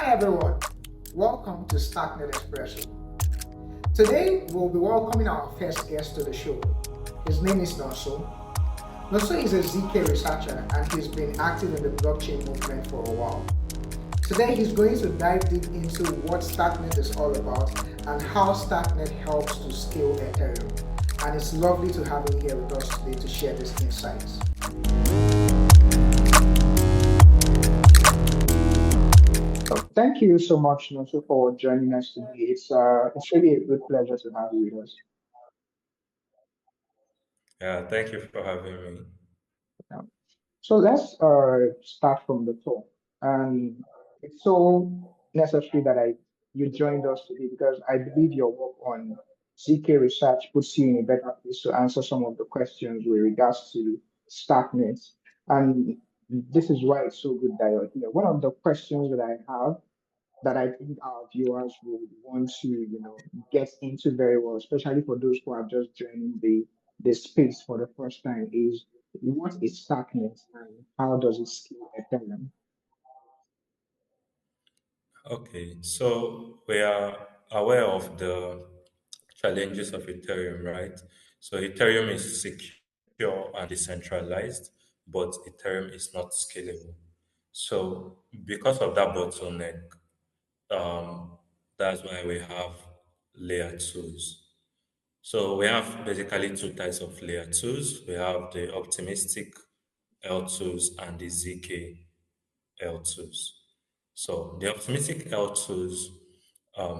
Hi everyone, welcome to Starknet Espresso. Today we'll be welcoming our first guest to the show. His name is Nonso. Nonso is a ZK researcher and he's been active in the blockchain movement for a while. Today he's going to dive deep into what Starknet is all about and how Starknet helps to scale Ethereum. And it's lovely to have him here with us today to share these insights. Thank you so much, Nonso, for joining us today. It's really a good pleasure to have you with us. Yeah, thank you for having me. Yeah. So let's start from the top. And it's so necessary that you joined us today because I believe your work on ZK research puts you in a better place to answer some of the questions with regards to Starknet. And this is why it's so good that you're here. One of the questions that I have that I think our viewers would want to, get into very well, especially for those who are just joining the space for the first time, is what is Starknet and how does it scale Ethereum? Okay, so we are aware of the challenges of Ethereum, right? So Ethereum is secure and decentralized, but Ethereum is not scalable. So because of that bottleneck, um, that's why we have layer twos. So we have basically two types of layer twos. We have the optimistic L2s and the ZK L2s. So the optimistic L2s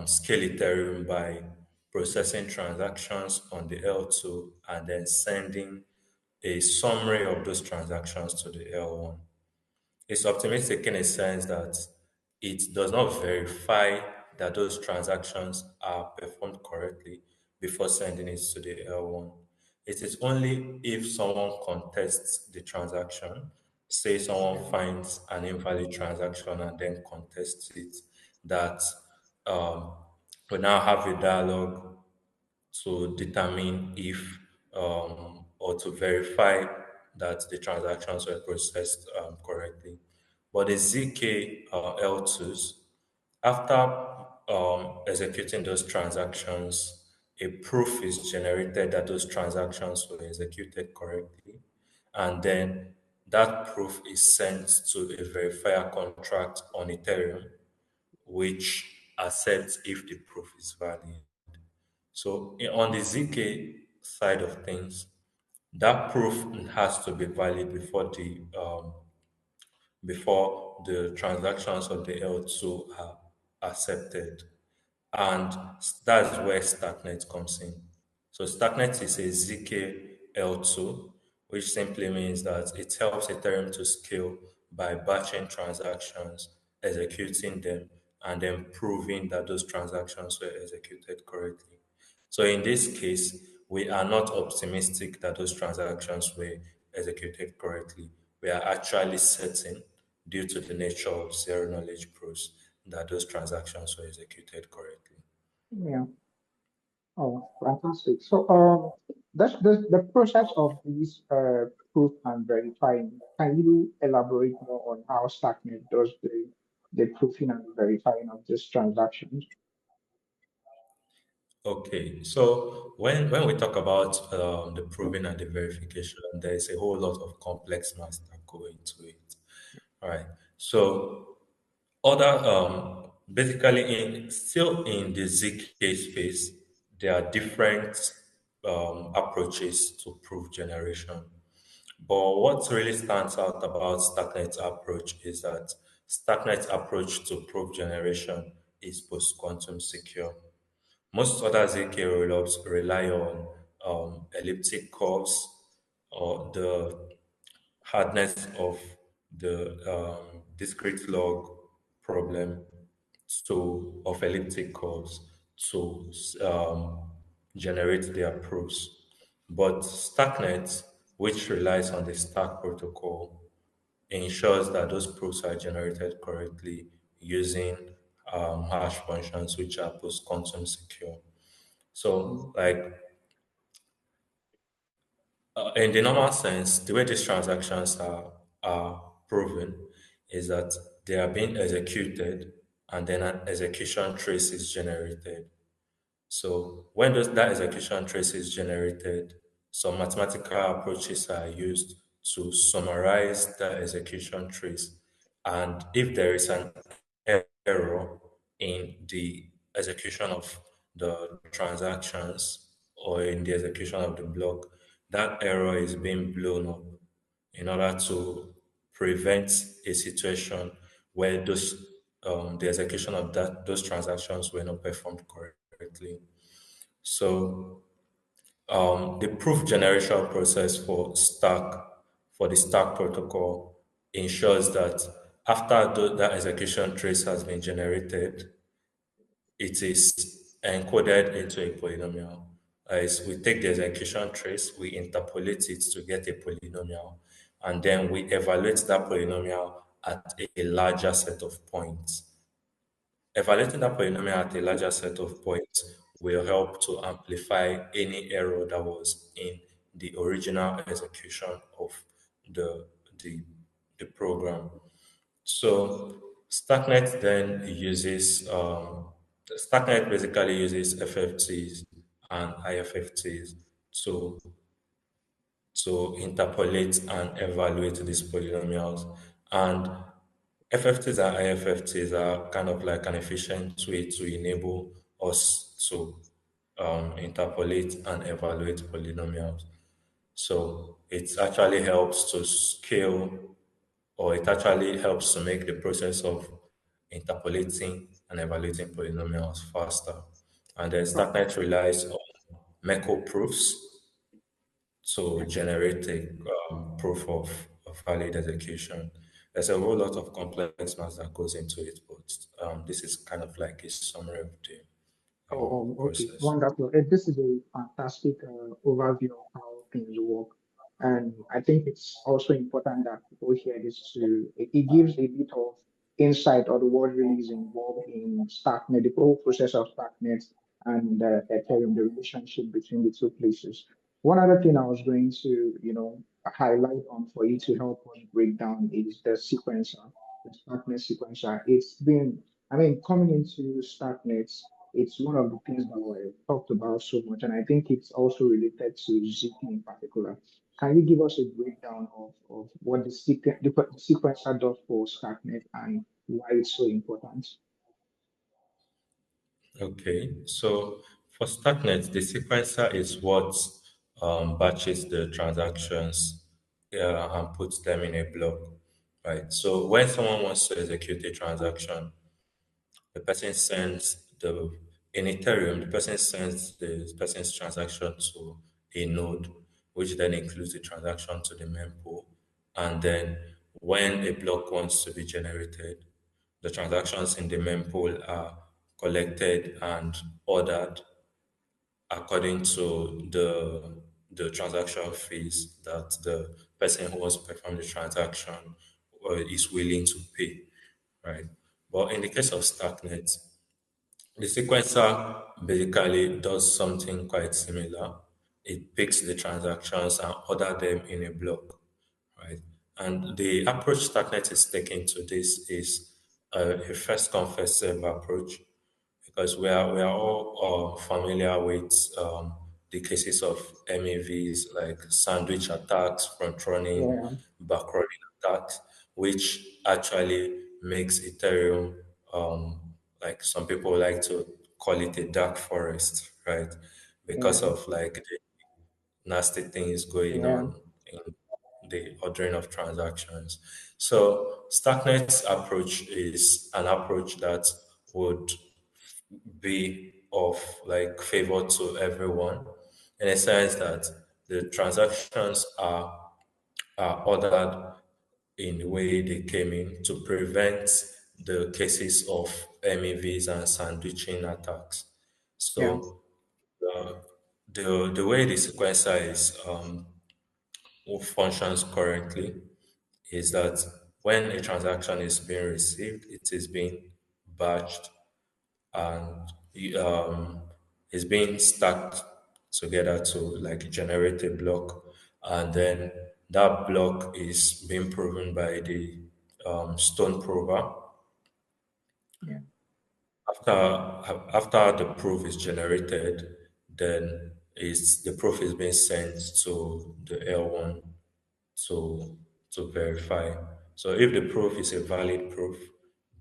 scale Ethereum by processing transactions on the L2 and then sending a summary of those transactions to the L1. It's optimistic in a sense that it does not verify that those transactions are performed correctly before sending it to the L1. It is only if someone contests the transaction, say someone finds an invalid transaction and then contests it, that um, we now have a dialogue to determine if or to verify that the transactions were processed correctly. But the ZK L2s, after executing those transactions, a proof is generated that those transactions were executed correctly. And then that proof is sent to a verifier contract on Ethereum, which accepts if the proof is valid. So on the ZK side of things, that proof has to be valid before the transactions of the L2 are accepted. And that's where Starknet comes in. So Starknet is a ZK L2, which simply means that it helps Ethereum to scale by batching transactions, executing them, and then proving that those transactions were executed correctly. So in this case, we are not optimistic that those transactions were executed correctly. We are actually certain, due to the nature of zero knowledge proofs, that those transactions were executed correctly. Yeah. Oh, fantastic. So, that's the process of these proof and verifying. Can you elaborate more on how Starknet does the proofing and verifying of these transactions? Okay, so when we talk about the proving and the verification, there is a whole lot of complex maths that go into it. All right. So other basically in still in the ZK space, there are different approaches to proof generation. But what really stands out about Starknet's approach is that Starknet's approach to proof generation is post-quantum secure. Most other ZK rollups rely on elliptic curves or the hardness of the discrete log problem of elliptic curves to generate their proofs. But Starknet, which relies on the Stark protocol, ensures that those proofs are generated correctly using hash functions which are post-quantum secure. So, like in the normal sense, the way these transactions are proven is that they are being executed and then an execution trace is generated. So when that execution trace is generated, some mathematical approaches are used to summarize the execution trace. And if there is an error in the execution of the transactions or in the execution of the block, that error is being blown up in order to prevent a situation where the execution of those transactions were not performed correctly. So the proof generation process for the Stark protocol ensures that after that execution trace has been generated, it is encoded into a polynomial. As we take the execution trace, we interpolate it to get a polynomial, and then we evaluate that polynomial at a larger set of points. Evaluating that polynomial at a larger set of points will help to amplify any error that was in the original execution of the, the, the program. So Starknet basically uses FFTs and IFFTs to interpolate and evaluate these polynomials. And FFTs and IFFTs are kind of like an efficient way to enable us to interpolate and evaluate polynomials. So it actually helps to scale, or it actually helps to make the process of interpolating and evaluating polynomials faster. And then Oh, Starknet relies on Merkle proofs to yeah. generate a proof of valid execution. There's a whole lot of complex math that goes into it, but this is kind of like a summary of the Okay, process. wonderful. This is a fantastic overview of how things work. And I think it's also important that people hear this too. It gives a bit of insight on what really is involved in Starknet, the whole process of Starknet and Ethereum, the relationship between the two places. One other thing I was going to, highlight on for you to help us break down is the sequencer, the Starknet sequencer. I mean, coming into Starknet, it's one of the things that were talked about so much, and I think it's also related to ZK in particular. Can you give us a breakdown of what the sequencer does for Starknet and why it's so important? Okay, so for Starknet, the sequencer is what batches the transactions and puts them in a block, right? So when someone wants to execute a transaction, the person sends the in Ethereum, the person sends the person's transaction to a node, which then includes the transaction to the mempool. And then when a block wants to be generated, the transactions in the mempool are collected and ordered according to the transaction fees that the person who wants to perform the transaction is willing to pay, right? But in the case of Starknet, the sequencer basically does something quite similar. It picks the transactions and order them in a block, right? And the approach Starknet is taking to this is a first come first serve approach, because we are all familiar with the cases of MEVs like sandwich attacks, front running, Yeah, back running attacks, which actually makes Ethereum, like some people like to call it a dark forest, right? Because yeah, of like the nasty things going yeah, on in the ordering of transactions. So Starknet's approach is an approach that would be of like favor to everyone, in a sense that the transactions are ordered in the way they came in to prevent the cases of MEVs and sandwiching attacks. yeah, So the way the sequencer is functions currently is that when a transaction is being received, it is being batched and is being stacked together to like generate a block, and then that block is being proven by the stone prover, yeah. after the proof is generated, then is the proof is being sent to the L1 to verify. So if the proof is a valid proof,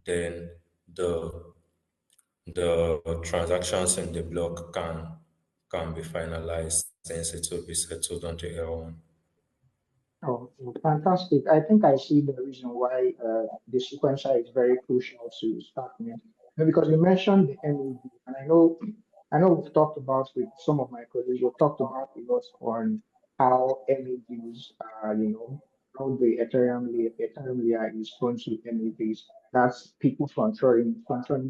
then the transactions in the block can be finalized since it will be settled on the L1. Oh, fantastic. I think I see the reason why the sequencer is very crucial to Starknet. Because you mentioned the MEV, and I know we've talked about with some of my colleagues, we've talked about a lot on how MEVs how the Ethereum layer is prone to MEVs. That's people controlling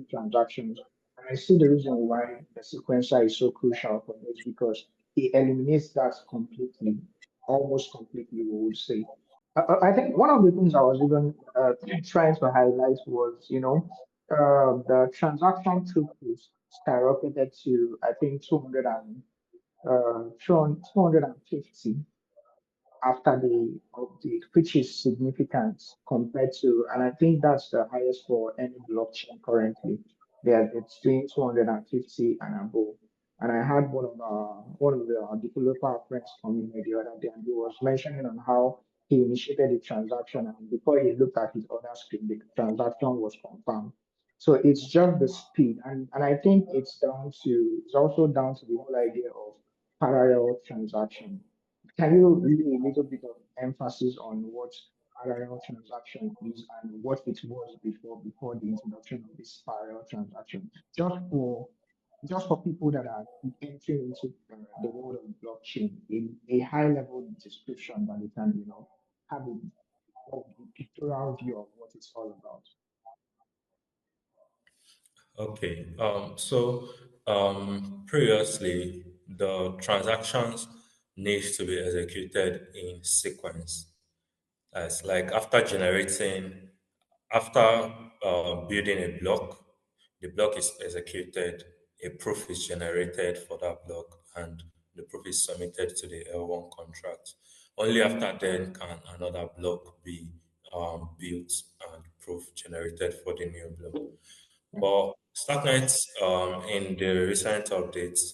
transactions. And I see the reason why the sequencer is so crucial for this because it eliminates that completely, almost completely, we would say. I think one of the things I was even trying to highlight was, the transaction throughput skyrocketed to, I think, 250 after the update, which is significant compared to, and I think that's the highest for any blockchain currently. It's doing 250 and above. And I had one of the developer friends coming here the other day, and he was mentioning on how he initiated the transaction, and before he looked at his other screen, the transaction was confirmed. So it's just the speed, and I think it's also down to the whole idea of parallel transaction. Can you lay a little bit of emphasis on what parallel transaction is and what it was before the introduction of this parallel transaction? Just for people that are entering into the world of blockchain, in a high level description that they can, have a pictorial view of what it's all about. Okay. Previously, the transactions need to be executed in sequence. As like after building a block, the block is executed, a proof is generated for that block, and the proof is submitted to the L1 contract. Only after then can another block be built and proof generated for the new block. Yeah. But Starknet, in the recent updates,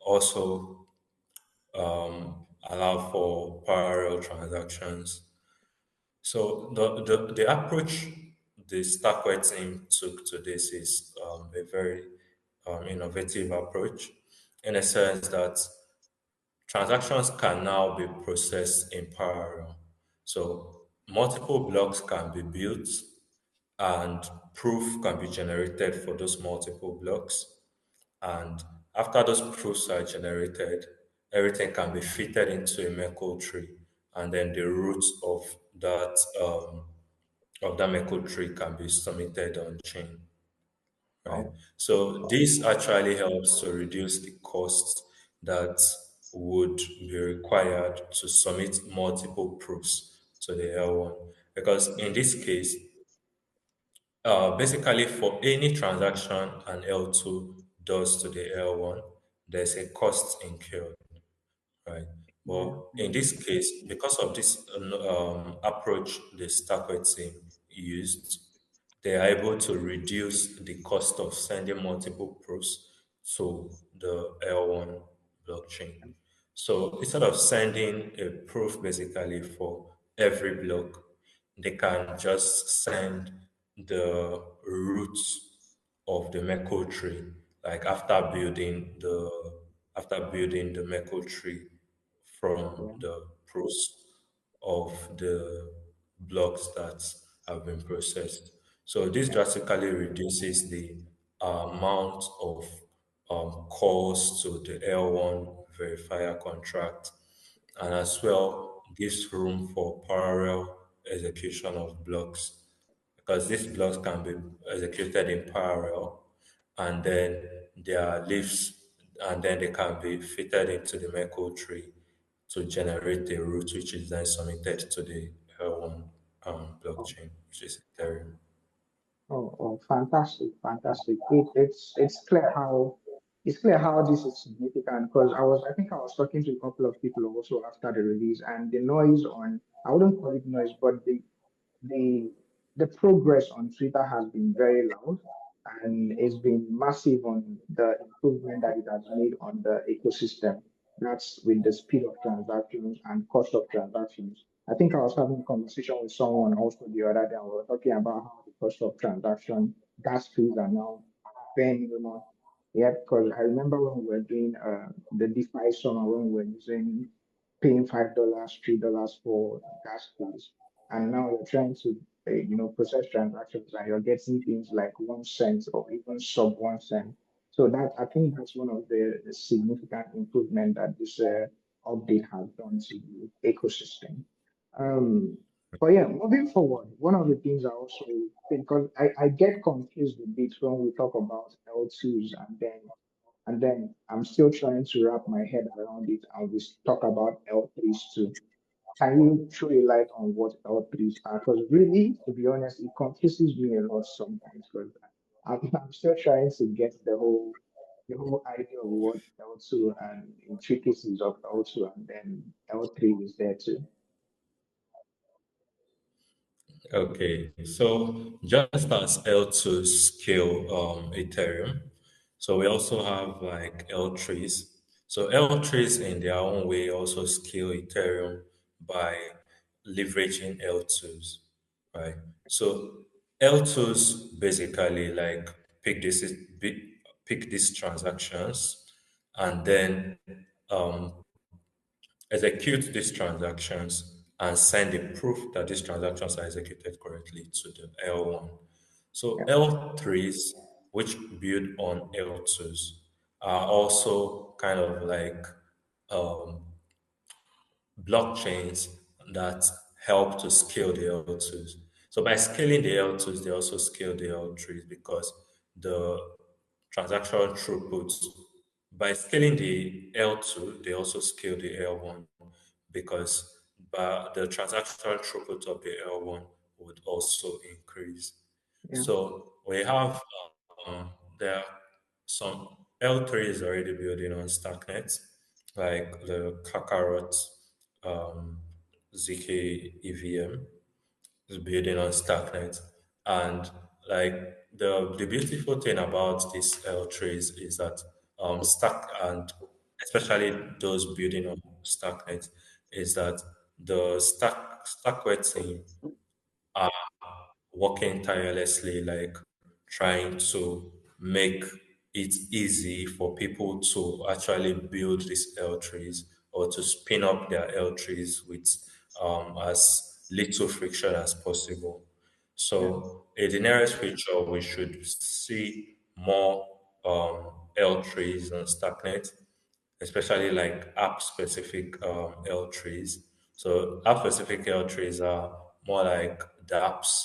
also allow for parallel transactions. So the approach the Starkware team took to this is a very innovative approach in a sense that transactions can now be processed in parallel. So multiple blocks can be built and proof can be generated for those multiple blocks. And after those proofs are generated, everything can be fitted into a Merkle tree, and then the roots of that Merkle tree can be submitted on chain. Right. Oh, So this actually helps to reduce the costs that would be required to submit multiple proofs to the L1. Because in this case, basically, for any transaction an L2 does to the L1, there's a cost incurred, right? yeah, But in yeah, this case, because of this approach the Starkware team used, they are able to reduce the cost of sending multiple proofs to the L1 blockchain. So instead of sending a proof basically for every block, they can just send the roots of the Merkle tree, like after building the Merkle tree from yeah, the proofs of the blocks that have been processed. So this yeah, drastically reduces the amount of calls to the L1 verifier contract and as well gives room for parallel execution of blocks because these blocks can be executed in parallel and then their leaves and then they can be fitted into the Merkle tree to generate a root which is then submitted to the L1 oh, blockchain, which is Ethereum. fantastic, fantastic. It's clear how this is significant because I think I was talking to a couple of people also after the release, and the noise on, I wouldn't call it noise, but the the progress on Twitter has been very loud. and it's been massive on the improvement that it has made on the ecosystem. That's with the speed of transactions and cost of transactions. I think I was having a conversation with someone also the other day, and we were talking about how the cost of transaction, gas fees are now very minimal. Yeah, because I remember when we were doing the DeFi summer when we were using paying $5, $3 for gas fees, and now you're trying to process transactions and you're getting things like 1 cent or even sub 1 cent. So that I think that's one of the significant improvement that this update has done to the ecosystem. Um, but yeah, moving forward, one of the things I also think, because I get confused a bit when we talk about L2s and then I'm still trying to wrap my head around it and we talk about L3s too. Can you throw a light on what L3s are? Because really, to be honest, it confuses me a lot sometimes because I'm still trying to get the whole idea of what L2 and intricacies of L2 and then L3 is there too. Okay, so just as L2 scale Ethereum, so we also have like L3s. So L3s in their own way also scale Ethereum by leveraging L2s, right? So L2s basically like pick this pick these transactions and then um, execute these transactions and send a proof that these transactions are executed correctly to the L1. So Yeah, L3s, which build on L2s, are also kind of like um, blockchains that help to scale the L2s. So by scaling the L2s, they also scale the L3s because the transaction throughput. By scaling the L2, they also scale the L1 because the transaction throughput of the L1 would also increase. yeah, So we have um, there are some L3 is already building on Starknet, like the Kakarot um, ZK EVM is building on Starknet. And like the beautiful thing about these L3s is that Stack and especially those building on Starknet is that the Stackware team are working tirelessly, like trying to make it easy for people to actually build these L3s or to spin up their L3s with as little friction as possible. yeah, So, in the nearest future, we should see more L3s on Starknet, especially like app-specific L3s. So, app-specific L3s are more like dApps,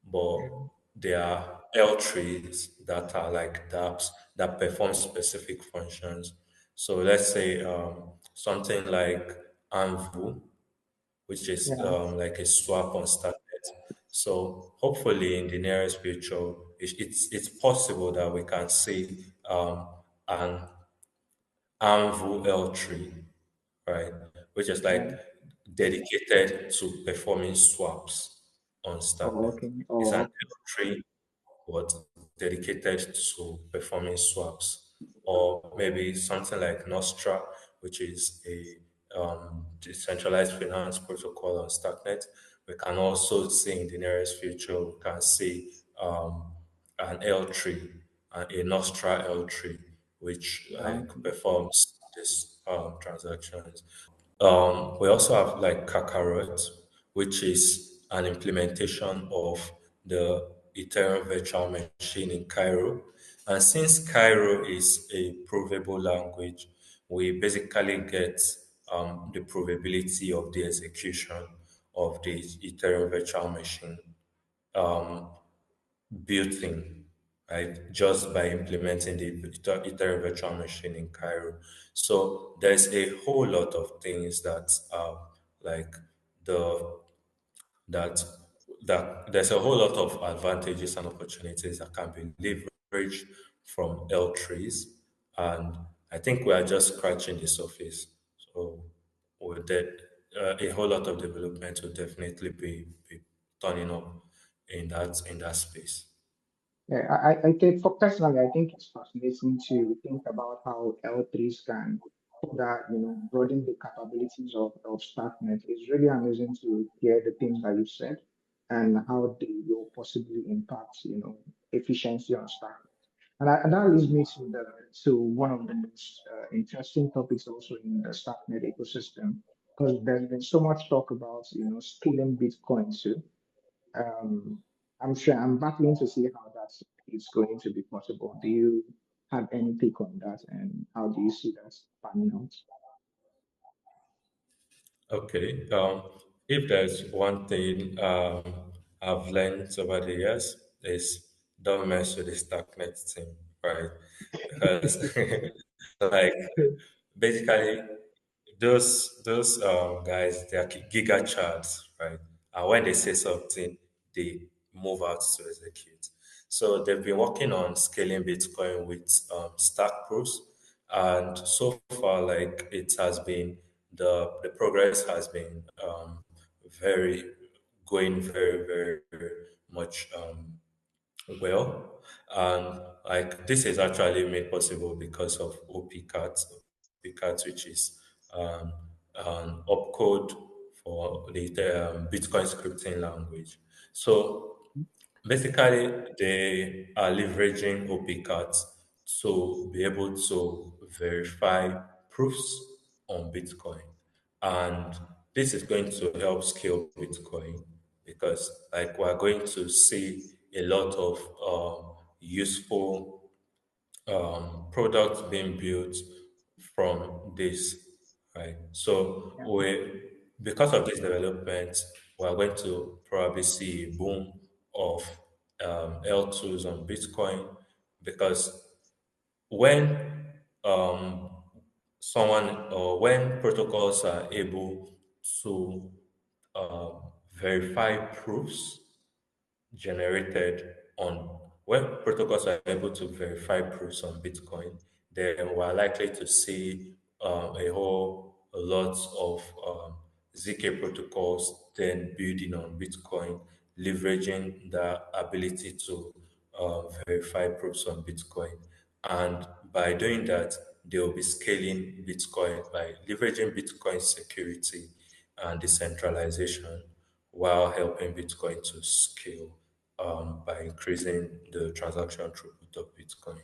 but yeah, they are L3s that are like dApps that perform specific functions. So let's say something like Anvu, which is yeah. like a swap on Starknet. So hopefully in the nearest future, it's possible that we can see an Anvu L3, right? Which is like Yeah. dedicated to performing swaps on Oh, Starknet. okay. It's an Oh, okay. L3 but dedicated to performing swaps, or maybe something like Nostra, which is a decentralized finance protocol on Starknet. We can also see in the nearest future, we can see an L3, a Nostra L3, which Oh, like okay. performs this transactions. We also have like Kakarot, which is an implementation of the Ethereum virtual machine in Cairo. And since Cairo is a provable language, we basically get the provability of the execution of the Ethereum virtual machine um, built in, right? Just by implementing the Ethereum virtual machine in Cairo. So there's a whole lot of things that like the that that there's a whole lot of advantages and opportunities that can be leveraged from L3s, and I think we are just scratching the surface. So with that, a whole lot of development will definitely be turning up in that space. Yeah, I think for personally, I think it's fascinating to think about how L3s can further, broaden the capabilities of StarkNet. It's really amazing to hear the things that you said and how they will possibly impact, efficiency on StarkNet. And that leads me to one of the most interesting topics also in the StarkNet ecosystem, because there's been so much talk about, scaling Bitcoin too. um, I'm sure I'm battling to see how that is going to be possible. Do you have any take on that, and how do you see that panning out? Okay. If there's one thing I've learned over the years is don't mess with the Starknet team, right? Because like basically those guys they are giga chads, right? And when they say something, they move out to execute. So they've been working on scaling Bitcoin with stack proofs, and so far, like it has been the progress has been very going very much well, and like this is actually made possible because of OPCAT, which is an opcode for the Bitcoin scripting language. So basically, they are leveraging OPCAT to be able to verify proofs on Bitcoin. And this is going to help scale Bitcoin because, like, we're going to see a lot of useful products being built from this, right? So Yeah. because of this development, we are going to probably see a boom of L2s on Bitcoin because when someone or when protocols are able to verify proofs generated on when protocols are able to verify proofs on Bitcoin, then we're likely to see a lot of ZK protocols then building on Bitcoin, leveraging the ability to verify proofs on Bitcoin. And by doing that, they will be scaling Bitcoin by leveraging Bitcoin security and decentralization while helping Bitcoin to scale by increasing the transaction throughput of Bitcoin.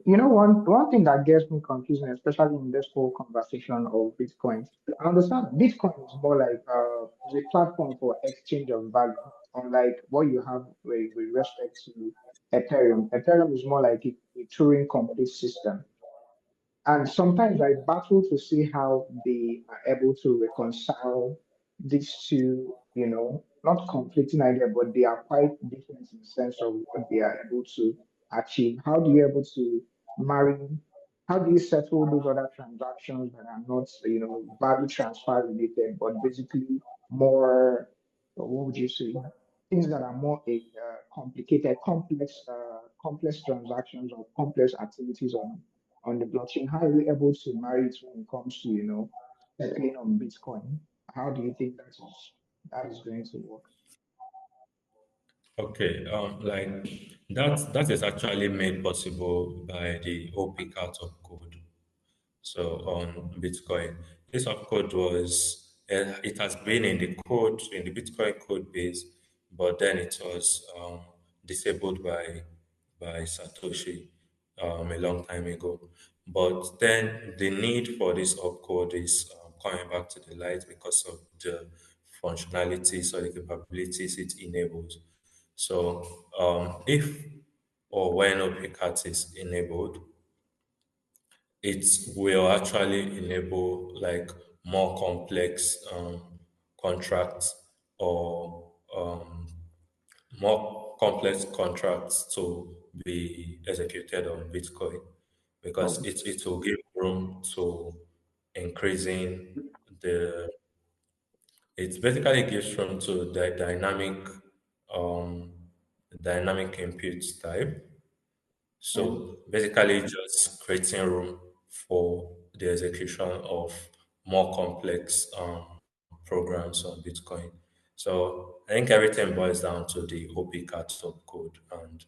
One thing that gets me confusing, especially in this whole conversation of Bitcoin, I understand Bitcoin is more like is a platform for exchange of value, unlike what you have with respect to Ethereum. Ethereum is more like a Turing complete system. And sometimes I battle to see how they are able to reconcile these two, not conflicting ideas, but they are quite different in the sense of what they are able to achieve. How do you able to marry? How do you settle those other transactions that are not, value transfer related, but basically more, what would you say? Things that are more complicated, complex transactions or complex activities on the blockchain. How are we able to marry it when it comes to, settling on Bitcoin? How do you think that is going to work? Okay, that is actually made possible by the OP cut of code. So on Bitcoin, this opcode was it has been in the code in the Bitcoin code base, but then it was disabled by Satoshi a long time ago. But then the need for this opcode is coming back to the light because of the functionalities or the capabilities it enables. So if or when OpenCat is enabled, it will actually enable like more complex contracts or more complex contracts to be executed on Bitcoin because Oh, it will give room to increasing the it basically gives room to the um dynamic input type. yeah. So basically, just creating room for the execution of more complex programs on Bitcoin. So I think everything boils down to the OP catalogue code and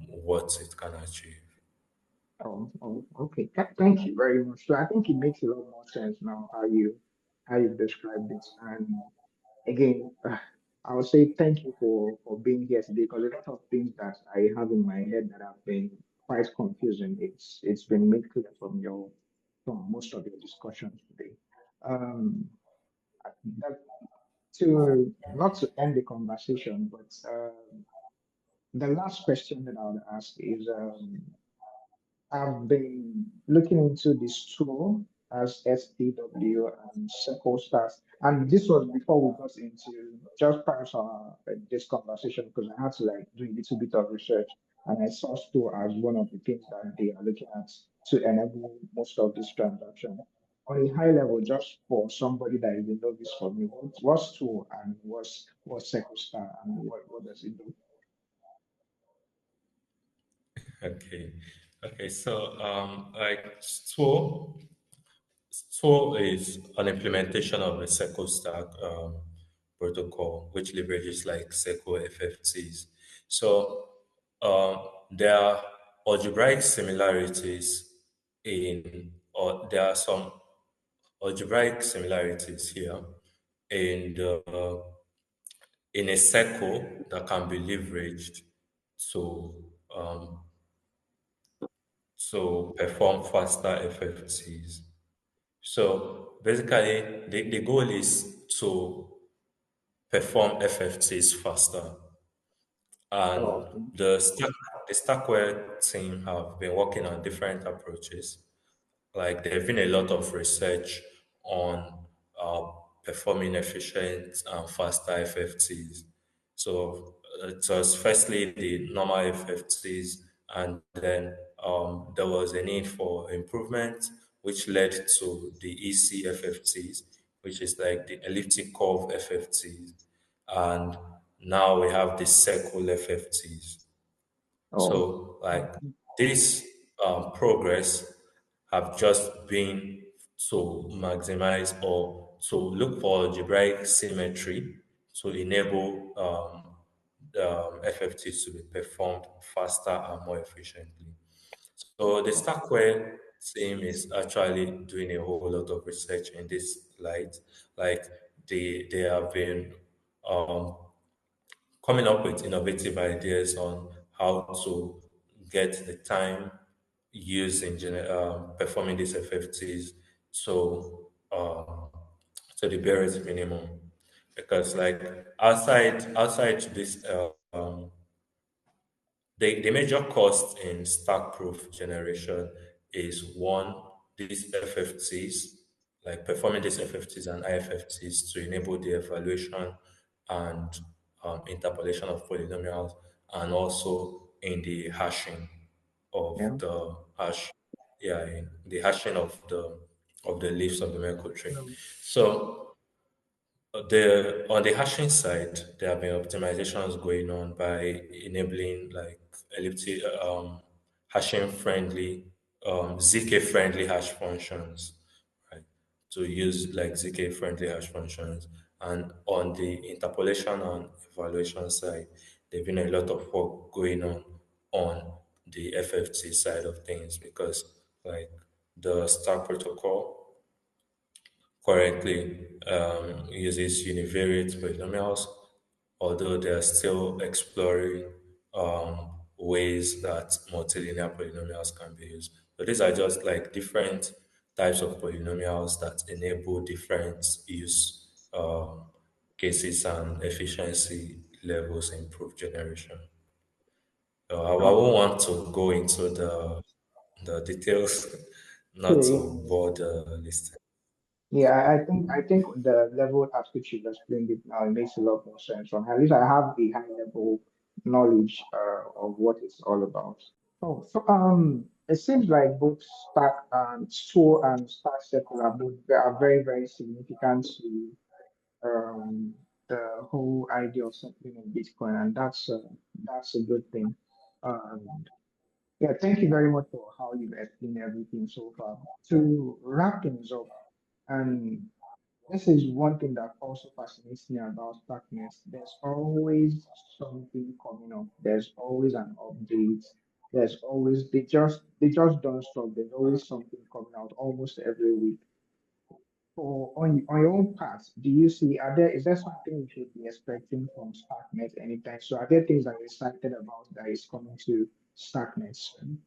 what it can achieve. Okay. Thank you very much. So I think it makes a lot more sense now how you described it. And again, I would say thank you for being here today because a lot of things that I have in my head that have been quite confusing. It's been made clear from most of your discussions today. Um, that to not to end the conversation, but the last question that I would ask is I've been looking into this tool as STW and Circle Stars. And this was before we got into just prior to this conversation because I had to like do a little bit of research and I saw Store as one of the things that they are looking at to enable most of these transactions. On a high level, just for somebody that is a novice for me, what's Store and what's Circle Star and what does it do? Okay. Okay. So, like SWO is an implementation of a SECO stack protocol, which leverages like SECO FFTs. So, there are algebraic similarities or there are some algebraic similarities here in a SECO that can be leveraged to perform faster FFTs. So basically, the goal is to perform FFTs faster. And Oh, okay. the Stackware team have been working on different approaches. Like there've been a lot of research on performing efficient and faster FFTs. So it was firstly the normal FFTs, and then there was a need for improvement, which led to the EC FFTs, which is like the elliptic curve FFTs, and now we have the circle FFTs. Oh, So, like okay. this progress have just been to maximize or to look for algebraic symmetry to enable FFTs to be performed faster and more efficiently. So the Stackware team is actually doing a whole lot of research in this light. Like they have been um, coming up with innovative ideas on how to get the time used in performing these FFTs to to the barest minimum. Because like outside this the major cost in stack proof generation is one, these FFTs, like performing these FFTs and IFFTs to enable the evaluation and interpolation of polynomials, and also in the hashing of Yeah. the hash, yeah, in the hashing of the leaves of the Merkle tree. Um, So on the hashing side, there have been optimizations going on by enabling like elliptic hashing friendly ZK friendly hash functions, right? To use like ZK friendly hash functions. And on the interpolation and evaluation side, there's been a lot of work going on the FFT side of things because like the Star protocol currently uses univariate polynomials, although they are still exploring ways that multilinear polynomials can be used. So these are just like different types of polynomials that enable different use cases and efficiency levels in proof generation. I oh, won't want to go into the details, not okay. to bore the listener. Yeah, I think the level at which you've explained it now it makes a lot more sense. From at least I have a high level knowledge of what it's all about. Oh, so it seems like both Stack and Store and Stack Circle are both are very very significant to the whole idea of settling in Bitcoin, and that's a good thing. And yeah, thank you very much for how you've explained everything so far. To wrap things up. And this is one thing that also fascinates me about Starknet. There's always something coming up. There's always an update. There's always they just don't stop. There's always something coming out almost every week. For on your own part, do you see is there something we should be expecting from Starknet anytime? So are there things that you're excited about that is coming to Starknet soon?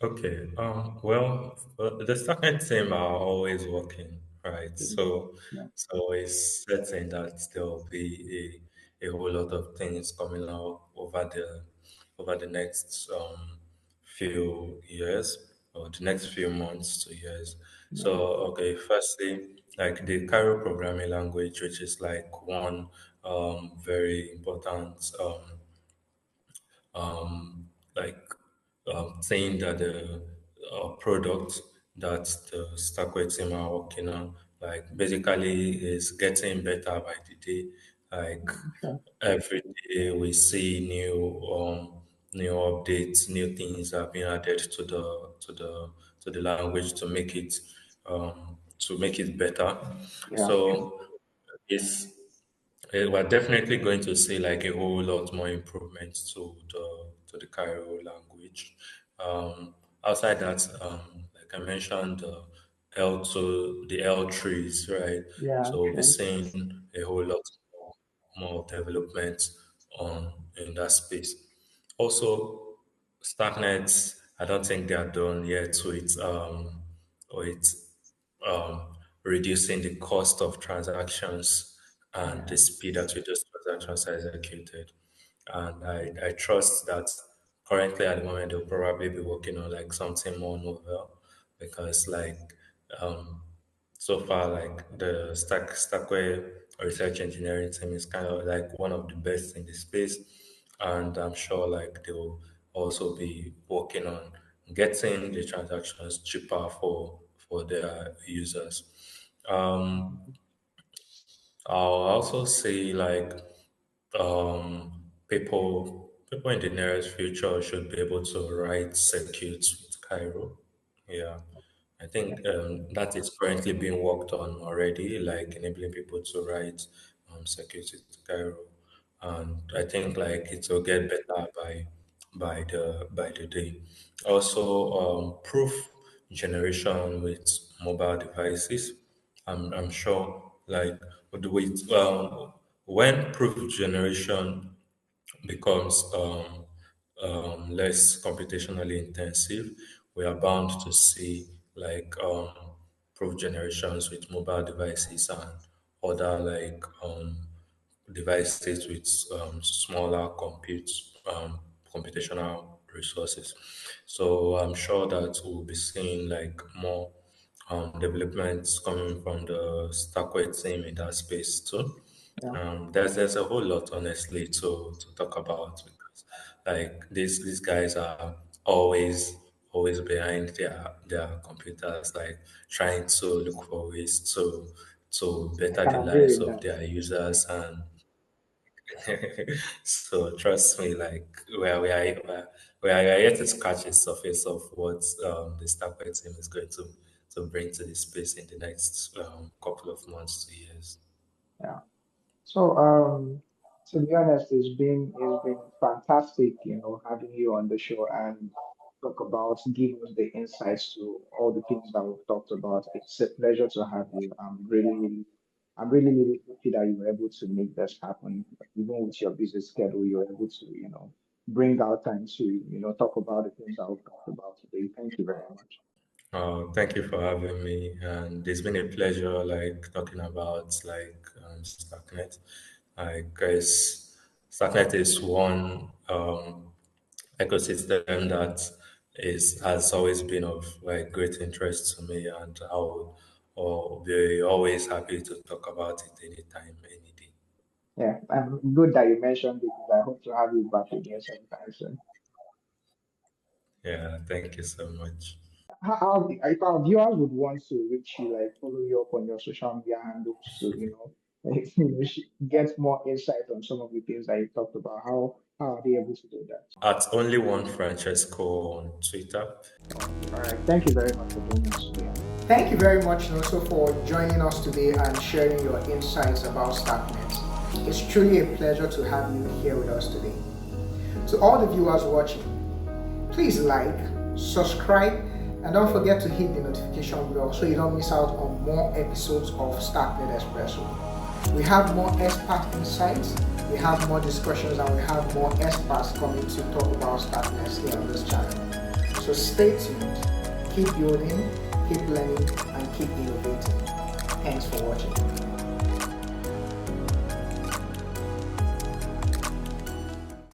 Okay. The Starknet team are always working, right? Yeah, So it's certain that there will be a whole lot of things coming out over the next few years or the next few months to years. So, yeah, okay, firstly, like the Cairo programming language, which is like one very important um, like saying that the product that the Starkway team are working on, like basically is getting better by the day. Like sure. every day we see new updates, new things are being added to the language to make it better. Yeah, So it's we're definitely going to see like a whole lot more improvements to the Cairo language. Um, Outside that, like I mentioned, the L3s, right? yeah, So we'll be sure. seeing a whole lot more development in that space. Also, Starknet, I don't think they are done yet with reducing the cost of transactions and Yeah, the speed at which those transactions are executed. And I trust that currently at the moment they'll probably be working on like something more novel because um, so far like the Stackware research engineering team is kind of like one of the best in the space, and I'm sure like they will also be working on getting the transactions cheaper for their users. um I'll also say like people in the nearest future should be able to write circuits with Cairo. Yeah. I yeah, think that is currently being worked on already, like enabling people to write circuits with Cairo. And I think like it will get better by the day. Also, proof generation with mobile devices. I'm sure like with when proof generation becomes less computationally intensive, we are bound to see like proof generations with mobile devices and other devices with smaller computational resources. So I'm sure that we'll be seeing like more developments coming from the Stackway team in that space too. yeah. There's a whole lot honestly to talk about because like these guys are always behind their computers, like trying to look for ways to I better can the agree lives with of that. their users. And so trust me, like we are yet to scratch the surface of what the Starknet team is going to bring to this space in the next couple of months to years. Yeah. So, to be honest, it's been fantastic, having you on the show and give us the insights to all the things that we've talked about. It's a pleasure to have you. I'm really happy that you were able to make this happen. Even with your busy schedule, you were able to, bring out time to, talk about the things that we've talked about today. Thank you very much. Thank you for having me, and it's been a pleasure like talking about like Starknet. I guess Starknet is one ecosystem that is has always been of like great interest to me, and I will be always happy to talk about it anytime, any day. Yeah, and good that you mentioned it because I hope to have you back again sometime soon. Yeah, thank you so much. If our viewers would want to reach you, like follow you up on your social media handles to, get more insight on some of the things that you talked about, how are they able to do that? At only one Francesco on Twitter. Okay, all right. Thank you very much for joining us today. Thank you very much, Nonso, for joining us today and sharing your insights about Starknet. It's truly a pleasure to have you here with us today. To all the viewers watching, please like, subscribe, and don't forget to hit the notification bell so you don't miss out on more episodes of Starknet Espresso. We have more expert insights, we have more discussions, and we have more experts coming to talk about Starknet here on this channel. So stay tuned, keep building, keep learning, and keep innovating. Thanks for watching.